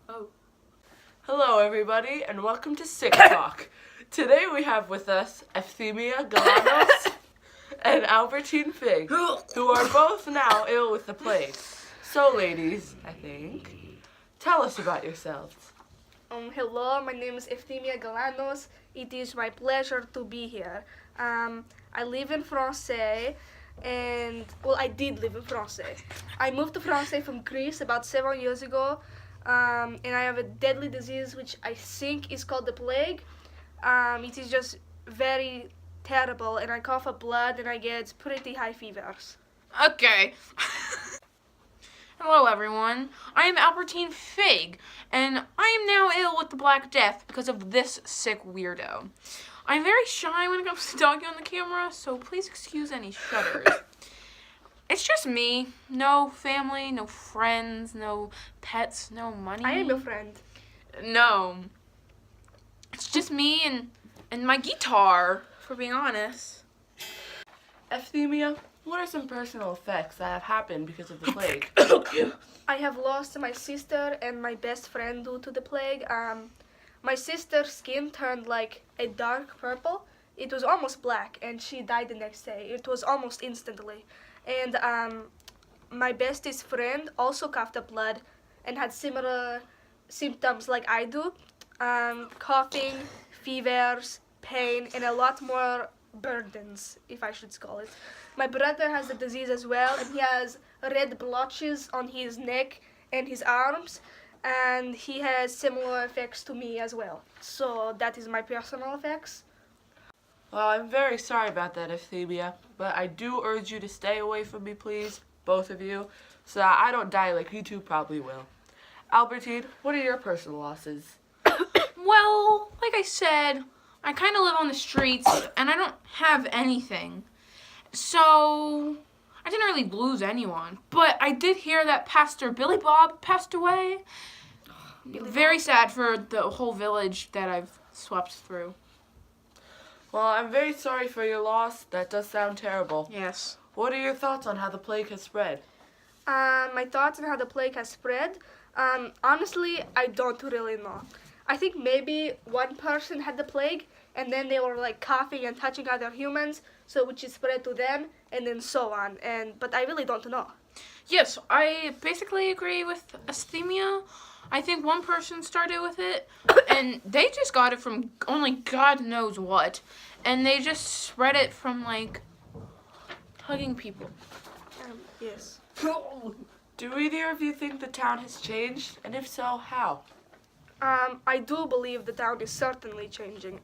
Oh. Hello, everybody, and welcome to Sick Talk. Today we have with us Euphemia Galanos and Albertine Fig, who are both now ill with the plague. So, ladies, I think, tell us about yourselves. Hello, my name is Euphemia Galanos. It is my pleasure to be here. I live in France, and I did live in France. I moved to France from Greece about 7 years ago, and I have a deadly disease which I think is called the plague. It is just very terrible, and I cough up blood and I get pretty high fevers. Okay. Hello, everyone. I am Albertine Fig, and I am now ill with the Black Death because of this sick weirdo. I'm very shy when it comes to talking on the camera, so please excuse any shudders. It's just me. No family, no friends, no pets, no money. I am your friend. No. It's just me and my guitar, for being honest. Euphemia, what are some personal effects that have happened because of the plague? I have lost my sister and my best friend due to the plague. My sister's skin turned like a dark purple. It was almost black, and she died the next day. It was almost instantly. And my bestest friend also coughed up blood and had similar symptoms like I do. Coughing, fevers, pain, and a lot more burdens, if I should call it. My brother has the disease as well, and he has red blotches on his neck and his arms, and he has similar effects to me as well. So that is my personal effects. Well, I'm very sorry about that, Euphemia, but I do urge you to stay away from me, please, both of you, so that I don't die like you two probably will. Albertine, what are your personal losses? Well, like I said, I kind of live on the streets, and I don't have anything. So, I didn't really lose anyone. But I did hear that Pastor Billy Bob passed away. Very sad for the whole village that I've swept through. Well, I'm very sorry for your loss. That does sound terrible. Yes. What are your thoughts on how the plague has spread? My thoughts on how the plague has spread? Honestly, I don't really know. I think maybe one person had the plague, and then they were like coughing and touching other humans, so which is spread to them, and then so on. But I really don't know. Yes, I basically agree with Asthemia. I think one person started with it, and they just got it from only God knows what, and they just spread it from, like, hugging people. Yes. Do either of you think the town has changed? And if so, how? I do believe the town is certainly changing.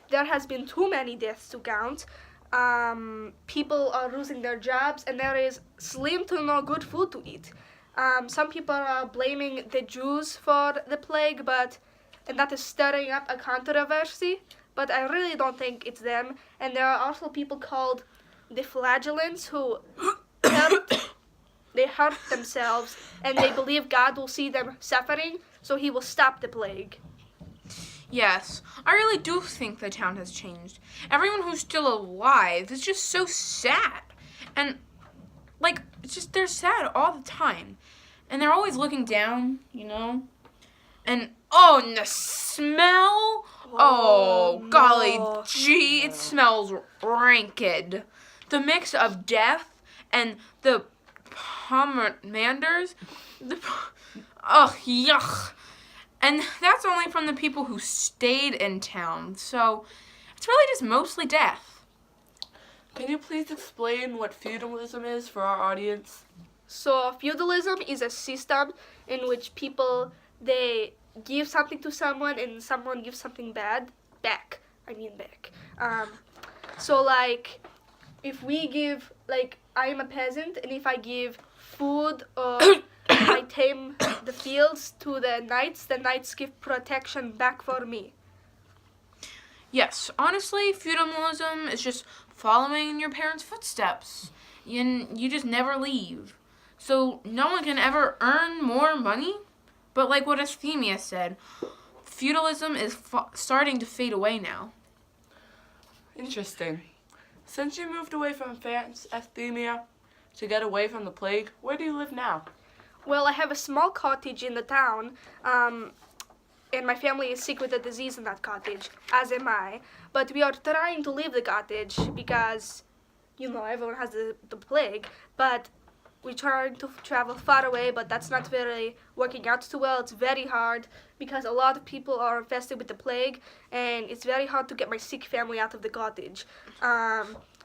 There has been too many deaths to count. People are losing their jobs, and there is slim to no good food to eat. Some people are blaming the Jews for the plague, and that is stirring up a controversy. But I really don't think it's them. And there are also people called the flagellants who they hurt themselves, and they believe God will see them suffering, so he will stop the plague. Yes, I really do think the town has changed. Everyone who's still alive is just so sad. And, like, it's just, they're sad all the time. And they're always looking down, you know? And, and the smell? Oh, no. golly gee, it smells rancid. The mix of death and the pomanders, yuck. And that's only from the people who stayed in town, so it's really just mostly death. Can you please explain what feudalism is for our audience? So feudalism is a system in which people, they give something to someone and someone gives something back. So like, if we give, like, I am a peasant, and if I give food or I tame the fields to the knights give protection back for me. Yes, honestly, feudalism is just following in your parents' footsteps. You just never leave. So no one can ever earn more money. But like what Asthemia said, feudalism is starting to fade away now. Interesting. Since you moved away from France, Euphemia, to get away from the plague, where do you live now? Well, I have a small cottage in the town, and my family is sick with a disease in that cottage, as am I. But we are trying to leave the cottage because, everyone has the plague. But we're trying to travel far away, but that's not very working out too well. It's very hard because a lot of people are infested with the plague, and it's very hard to get my sick family out of the cottage.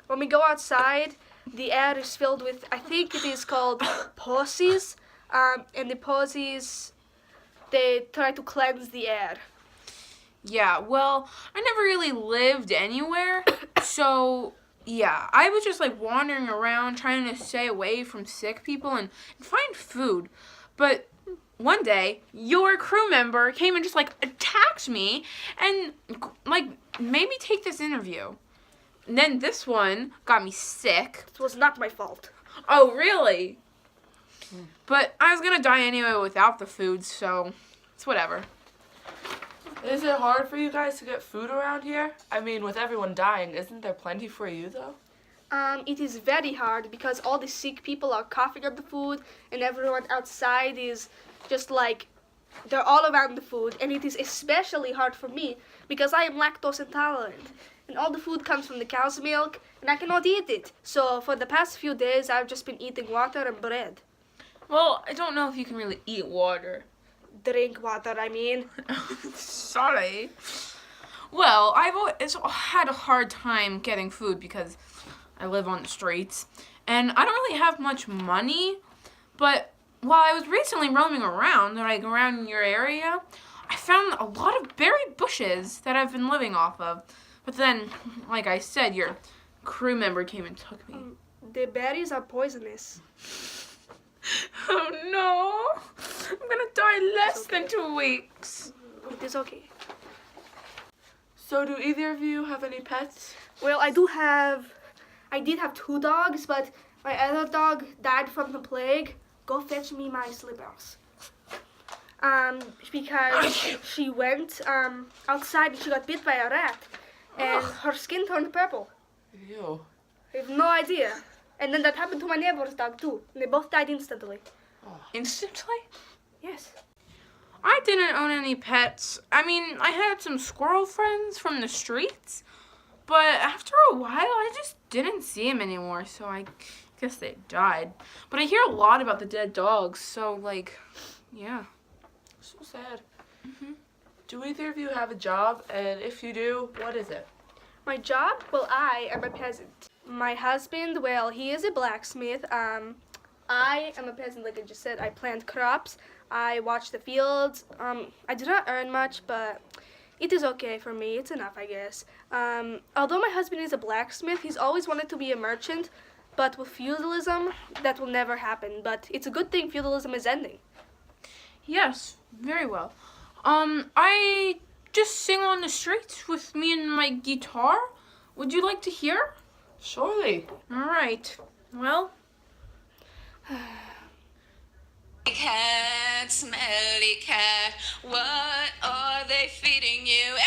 When we go outside, the air is filled with, I think it is called posies, and the posies, they try to cleanse the air. Yeah, well, I never really lived anywhere, so yeah, I was just like wandering around trying to stay away from sick people and find food. But one day, your crew member came and just like attacked me and like made me take this interview. And then this one got me sick. It was not my fault. Oh, really? But I was gonna die anyway without the food, so it's whatever. Is it hard for you guys to get food around here? I mean, with everyone dying, isn't there plenty for you, though? It is very hard because all the sick people are coughing up the food, and everyone outside is just like, they're all around the food, and it is especially hard for me because I am lactose intolerant, and all the food comes from the cow's milk, and I cannot eat it. So for the past few days, I've just been eating water and bread. Well, I don't know if you can really eat water. Drink water, I mean. Sorry. Well, I've always had a hard time getting food because I live on the streets, and I don't really have much money, but while I was recently roaming around, like around your area, I found a lot of berry bushes that I've been living off of. But then, like I said, your crew member came and took me. The berries are poisonous. Oh no! I'm gonna die less than 2 weeks. It is okay. So do either of you have any pets? Well, I did have 2 dogs, but my other dog died from the plague. Go fetch me my slippers. Because she went outside and she got bit by a rat, and her skin turned purple. Ew. I have no idea. And then that happened to my neighbor's dog too. And they both died instantly. Instantly? Yes. I didn't own any pets. I mean, I had some squirrel friends from the streets, but after a while, I just didn't see them anymore, so I guess they died. But I hear a lot about the dead dogs, so, like, yeah. So sad. Do either of you have a job? And if you do, what is it? My job? Well, I am a peasant. My husband, well, he is a blacksmith. I am a peasant, like I just said. I plant crops. I watch the fields. I do not earn much, but it is okay for me. It's enough, I guess. Although my husband is a blacksmith, he's always wanted to be a merchant, but with feudalism, that will never happen. But it's a good thing feudalism is ending. Yes, very well. I just sing on the streets with me and my guitar. Would you like to hear? Surely. All right. Well. Cat, smelly cat, what are they feeding you?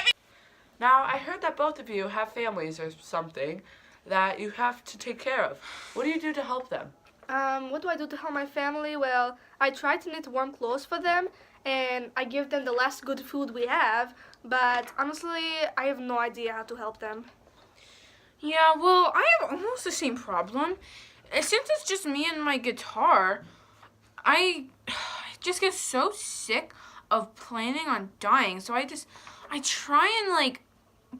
Now, I heard that both of you have families or something that you have to take care of. What do you do to help them? What do I do to help my family? Well, I try to knit warm clothes for them, and I give them the last good food we have, but honestly, I have no idea how to help them. Yeah, well, I have almost the same problem. Since it's just me and my guitar, I just get so sick of planning on dying, so I try and, like,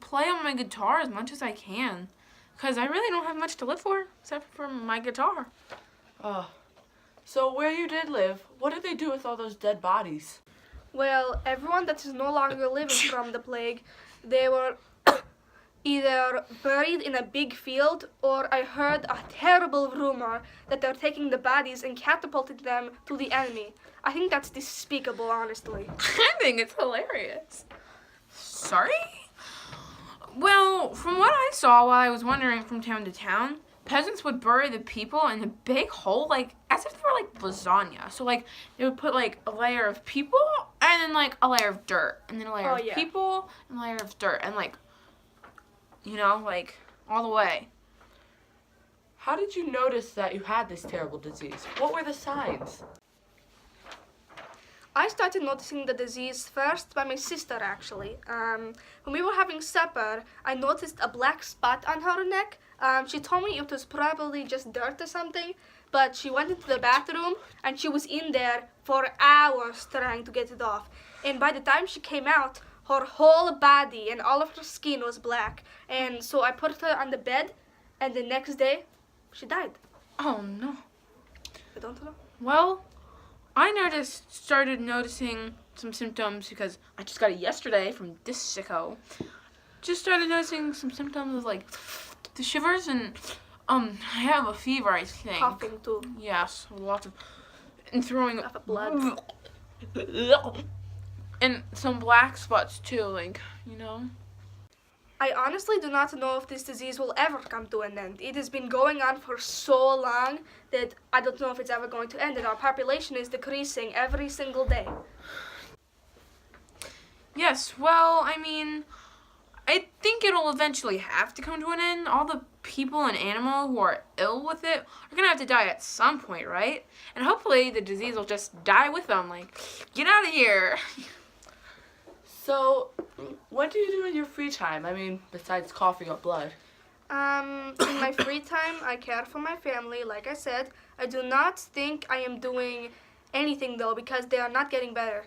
play on my guitar as much as I can, because I really don't have much to live for, except for my guitar. Oh. So where you did live, what did they do with all those dead bodies? Well, everyone that is no longer living from the plague, they were either buried in a big field, or I heard a terrible rumor that they're taking the bodies and catapulting them to the enemy. I think that's despicable, honestly. I think it's hilarious. Sorry? Well, from what I saw while I was wandering from town to town, peasants would bury the people in a big hole, like, as if they were, like, lasagna. So, like, they would put, like, a layer of people, and then, like, a layer of dirt, and then a layer of people, and a layer of dirt, and, like, you know, like, all the way. How did you notice that you had this terrible disease? What were the signs? I started noticing the disease first by my sister, actually. When we were having supper, I noticed a black spot on her neck. She told me it was probably just dirt or something, but she went into the bathroom and she was in there for hours trying to get it off. And by the time she came out, her whole body and all of her skin was black. And so I put her on the bed, and the next day, she died. Oh no. I don't know. Well, I started noticing some symptoms because I just got it yesterday from this sicko. Just started noticing some symptoms of like the shivers and I have a fever, I think. Coughing too. Yes, lots of and throwing Of blood. and some black spots too, like, you know. I honestly do not know if this disease will ever come to an end. It has been going on for so long that I don't know if it's ever going to end, and our population is decreasing every single day. Yes, well, I mean, I think it'll eventually have to come to an end. All the people and animals who are ill with it are gonna have to die at some point, right? And hopefully the disease will just die with them, like, get out of here. So, what do you do in your free time? I mean, besides coughing up blood. In my free time, I care for my family, like I said. I do not think I am doing anything, though, because they are not getting better.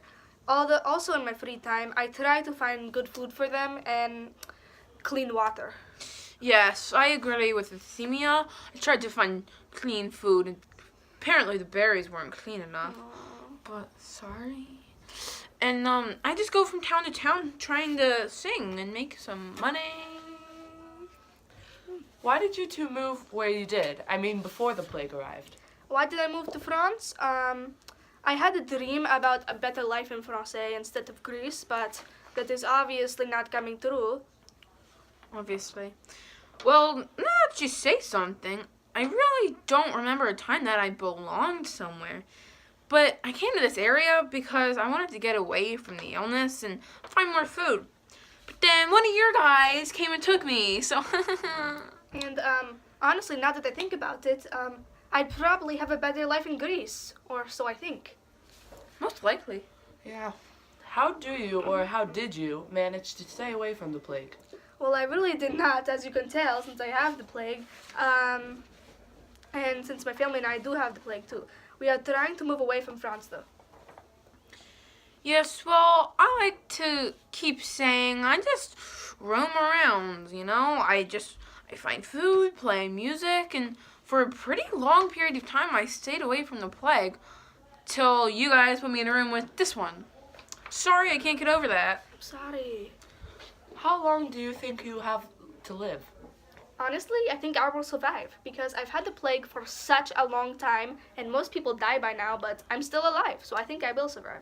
Also in my free time, I try to find good food for them and clean water. Yes, I agree with Euthymia. I tried to find clean food, and apparently the berries weren't clean enough. But, sorry. And, I just go from town to town trying to sing and make some money. Why did you two move where you did? I mean, before the plague arrived. Why did I move to France? I had a dream about a better life in France instead of Greece, but that is obviously not coming true. Obviously. Well, now that you say something, I really don't remember a time that I belonged somewhere. But I came to this area because I wanted to get away from the illness and find more food. But then one of your guys came and took me, so... And honestly, now that I think about it, I'd probably have a better life in Greece, or so I think. Most likely. Yeah. How do you, or how did you, manage to stay away from the plague? Well, I really did not, as you can tell, since I have the plague. And since my family and I do have the plague too. We are trying to move away from France, though. Yes, well, I like to keep saying I just roam around, you know? I find food, play music, and for a pretty long period of time I stayed away from the plague till you guys put me in a room with this one. Sorry, I can't get over that. Sorry. How long do you think you have to live? Honestly, I think I will survive because I've had the plague for such a long time and most people die by now, but I'm still alive, so I think I will survive.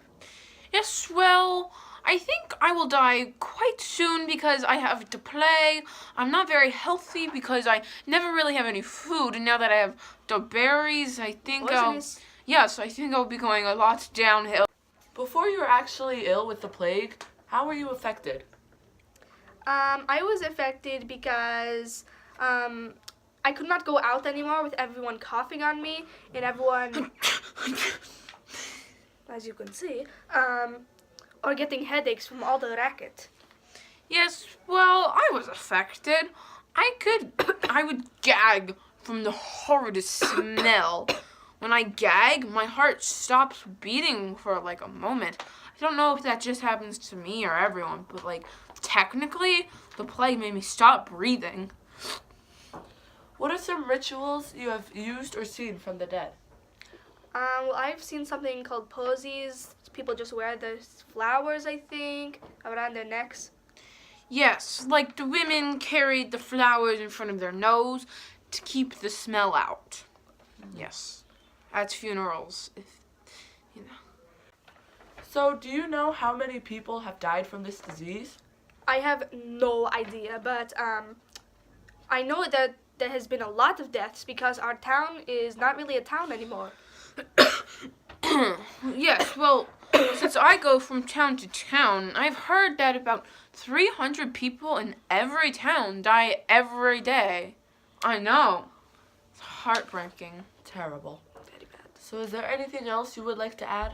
Yes, well, I think I will die quite soon because I have to play. I'm not very healthy because I never really have any food, and now that I have the berries, I think Poisonous. Yes, I think I'll be going a lot downhill. Before you were actually ill with the plague, how were you affected? I was affected because I could not go out anymore with everyone coughing on me and everyone, as you can see, or getting headaches from all the racket. Yes, well, I was affected. I would gag from the horridest smell. When I gag, my heart stops beating for like a moment. I don't know if that just happens to me or everyone, but like technically, the plague made me stop breathing. What are some rituals you have used or seen from the dead? Well, I've seen something called posies. People just wear those flowers, I think, around their necks. Yes, like the women carried the flowers in front of their nose to keep the smell out. Yes, at funerals, if you know. So, do you know how many people have died from this disease? I have no idea, but I know that there has been a lot of deaths because our town is not really a town anymore. Yes, well, since I go from town to town, I've heard that about 300 people in every town die every day. I know. It's heartbreaking. Terrible. Very bad. So, is there anything else you would like to add?